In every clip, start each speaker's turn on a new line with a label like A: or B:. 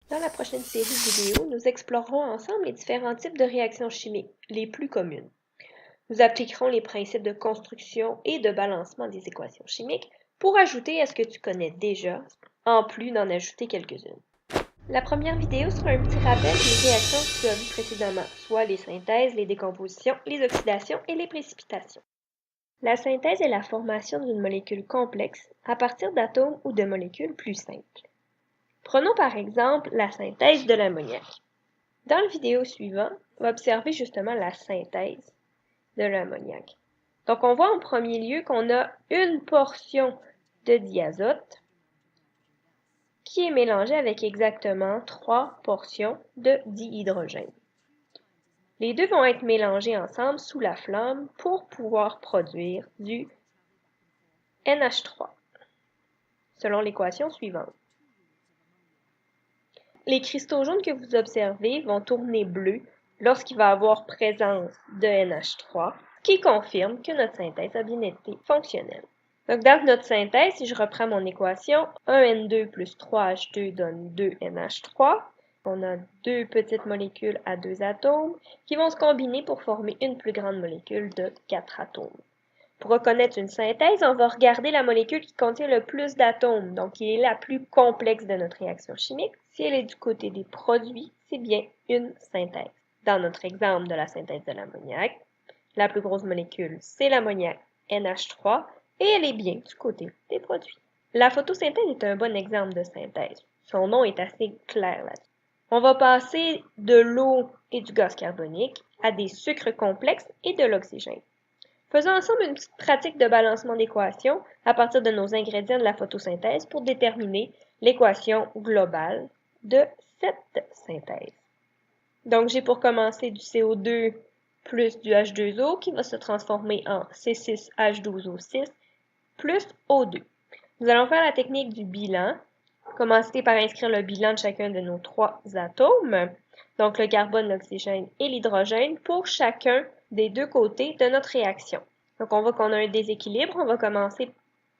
A: Dans la prochaine série vidéo, nous explorerons ensemble les différents types de réactions chimiques, les plus communes. Nous appliquerons les principes de construction et de balancement des équations chimiques pour ajouter à ce que tu connais déjà, en plus d'en ajouter quelques-unes. La première vidéo sera un petit rappel des réactions que tu as vues précédemment, soit les synthèses, les décompositions, les oxydations et les précipitations. La synthèse est la formation d'une molécule complexe à partir d'atomes ou de molécules plus simples. Prenons par exemple la synthèse de l'ammoniac. Dans la vidéo suivante, on va observer justement la synthèse de l'ammoniac. Donc on voit en premier lieu qu'on a une portion de diazote qui est mélangée avec exactement 3 portions de dihydrogène. Les deux vont être mélangés ensemble sous la flamme pour pouvoir produire du NH3, selon l'équation suivante. Les cristaux jaunes que vous observez vont tourner bleus lorsqu'il va y avoir présence de NH3, qui confirme que notre synthèse a bien été fonctionnelle. Donc, dans notre synthèse, si je reprends mon équation, 1N2 plus 3H2 donne 2NH3. On a deux petites molécules à 2 atomes qui vont se combiner pour former une plus grande molécule de 4 atomes. Pour reconnaître une synthèse, on va regarder la molécule qui contient le plus d'atomes, donc qui est la plus complexe de notre réaction chimique. Si elle est du côté des produits, c'est bien une synthèse. Dans notre exemple de la synthèse de l'ammoniac, la plus grosse molécule, c'est l'ammoniac NH3 et elle est bien du côté des produits. La photosynthèse est un bon exemple de synthèse. Son nom est assez clair là-dessus. On va passer de l'eau et du gaz carbonique à des sucres complexes et de l'oxygène. Faisons ensemble une petite pratique de balancement d'équations à partir de nos ingrédients de la photosynthèse pour déterminer l'équation globale de cette synthèse. Donc, j'ai pour commencer du CO2 plus du H2O qui va se transformer en C6H12O6 plus O2. Nous allons faire la technique du bilan. Commencer par inscrire le bilan de chacun de nos 3 atomes, donc le carbone, l'oxygène et l'hydrogène, pour chacun des deux côtés de notre réaction. Donc, on voit qu'on a un déséquilibre. On va commencer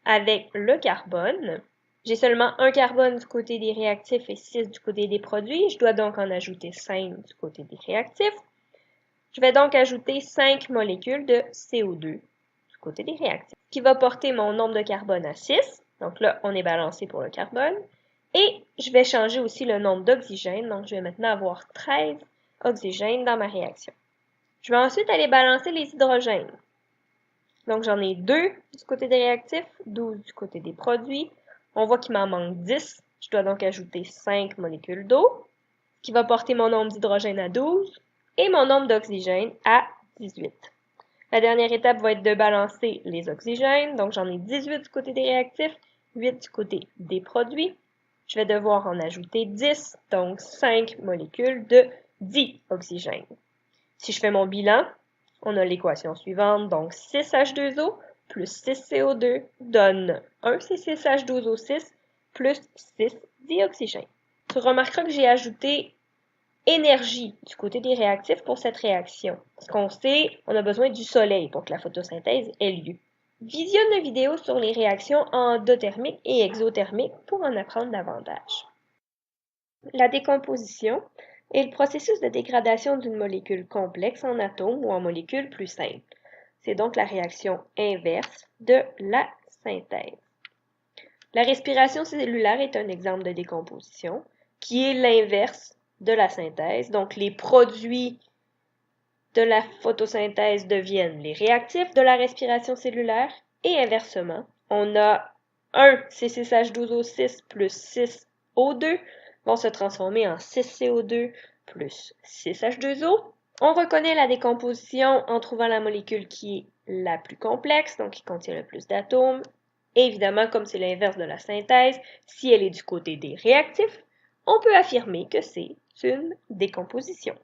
A: avec le carbone. J'ai seulement un carbone du côté des réactifs et 6 du côté des produits. Je dois donc en ajouter 5 du côté des réactifs. Je vais donc ajouter 5 molécules de CO2 du côté des réactifs, ce qui va porter mon nombre de carbone à 6. Donc là, on est balancé pour le carbone. Et je vais changer aussi le nombre d'oxygène. Donc, je vais maintenant avoir 13 oxygènes dans ma réaction. Je vais ensuite aller balancer les hydrogènes. Donc, j'en ai 2 du côté des réactifs, 12 du côté des produits. On voit qu'il m'en manque 10. Je dois donc ajouter 5 molécules d'eau, ce qui va porter mon nombre d'hydrogène à 12 et mon nombre d'oxygène à 18. La dernière étape va être de balancer les oxygènes. Donc, j'en ai 18 du côté des réactifs, 8 du côté des produits. Je vais devoir en ajouter 10, donc 5 molécules de dioxygène. Si je fais mon bilan, on a l'équation suivante, donc 6H2O plus 6CO2 donne 1 C6H12O6 plus 6 dioxygène. Tu remarqueras que j'ai ajouté énergie du côté des réactifs pour cette réaction. Parce qu'on sait, on a besoin du soleil pour que la photosynthèse ait lieu. Visionne la vidéo sur les réactions endothermiques et exothermiques pour en apprendre davantage. La décomposition est le processus de dégradation d'une molécule complexe en atomes ou en molécules plus simples. C'est donc la réaction inverse de la synthèse. La respiration cellulaire est un exemple de décomposition qui est l'inverse de la synthèse. Donc, les produits de la photosynthèse deviennent les réactifs de la respiration cellulaire et inversement, on a 1 C6H12O6 plus 6O2 vont se transformer en 6CO2 plus 6H2O. On reconnaît la décomposition en trouvant la molécule qui est la plus complexe, donc qui contient le plus d'atomes. Et évidemment, comme c'est l'inverse de la synthèse, si elle est du côté des réactifs, on peut affirmer que c'est une décomposition.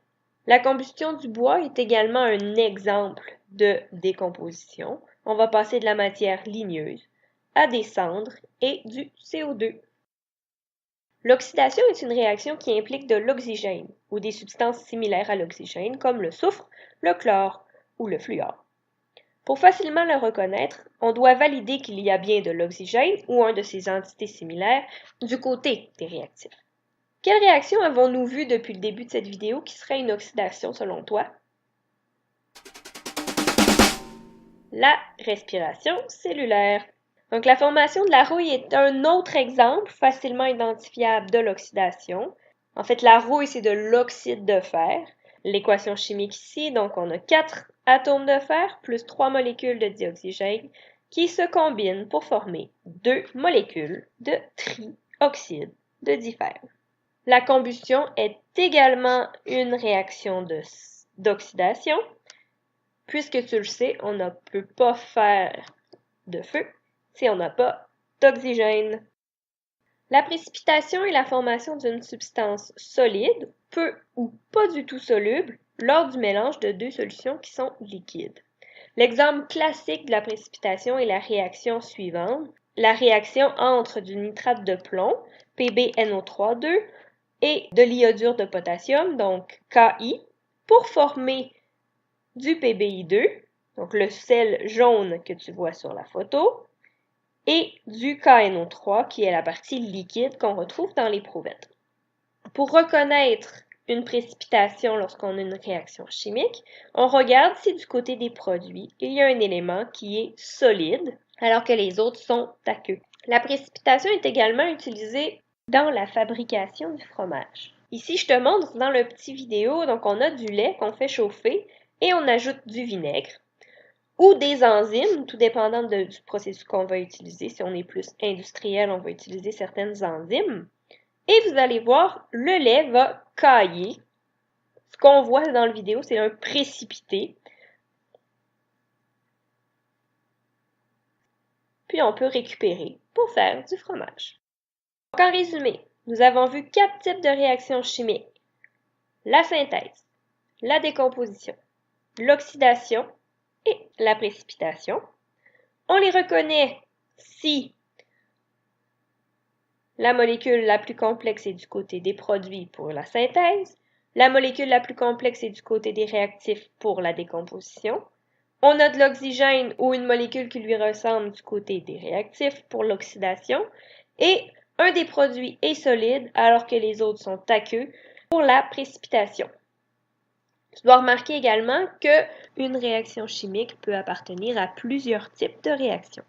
A: La combustion du bois est également un exemple de décomposition. On va passer de la matière ligneuse à des cendres et du CO2. L'oxydation est une réaction qui implique de l'oxygène ou des substances similaires à l'oxygène comme le soufre, le chlore ou le fluor. Pour facilement le reconnaître, on doit valider qu'il y a bien de l'oxygène ou un de ces entités similaires du côté des réactifs. Quelle réaction avons-nous vue depuis le début de cette vidéo qui serait une oxydation selon toi? La respiration cellulaire. Donc, la formation de la rouille est un autre exemple facilement identifiable de l'oxydation. En fait, la rouille, c'est de l'oxyde de fer. L'équation chimique ici, donc on a 4 atomes de fer plus 3 molécules de dioxygène qui se combinent pour former 2 molécules de trioxyde de difer. La combustion est également une réaction d'oxydation. Puisque tu le sais, on ne peut pas faire de feu si on n'a pas d'oxygène. La précipitation est la formation d'une substance solide, peu ou pas du tout soluble, lors du mélange de deux solutions qui sont liquides. L'exemple classique de la précipitation est la réaction suivante. La réaction entre du nitrate de plomb, PbNO3,2, et de l'iodure de potassium, donc Ki, pour former du PBI2, donc le sel jaune que tu vois sur la photo, et du KNO3, qui est la partie liquide qu'on retrouve dans l'éprouvettes. Pour reconnaître une précipitation lorsqu'on a une réaction chimique, on regarde si du côté des produits, il y a un élément qui est solide, alors que les autres sont aqueux. La précipitation est également utilisée dans la fabrication du fromage. Ici, je te montre dans le petit vidéo, donc on a du lait qu'on fait chauffer et on ajoute du vinaigre ou des enzymes, tout dépendant du processus qu'on va utiliser. Si on est plus industriel, on va utiliser certaines enzymes. Et vous allez voir, le lait va cailler. Ce qu'on voit dans la vidéo, c'est un précipité. Puis on peut récupérer pour faire du fromage. Donc en résumé, nous avons vu 4 types de réactions chimiques. La synthèse, la décomposition, l'oxydation et la précipitation. On les reconnaît si la molécule la plus complexe est du côté des produits pour la synthèse, la molécule la plus complexe est du côté des réactifs pour la décomposition. On a de l'oxygène ou une molécule qui lui ressemble du côté des réactifs pour l'oxydation et un des produits est solide alors que les autres sont aqueux pour la précipitation. Tu dois remarquer également qu'une réaction chimique peut appartenir à plusieurs types de réactions.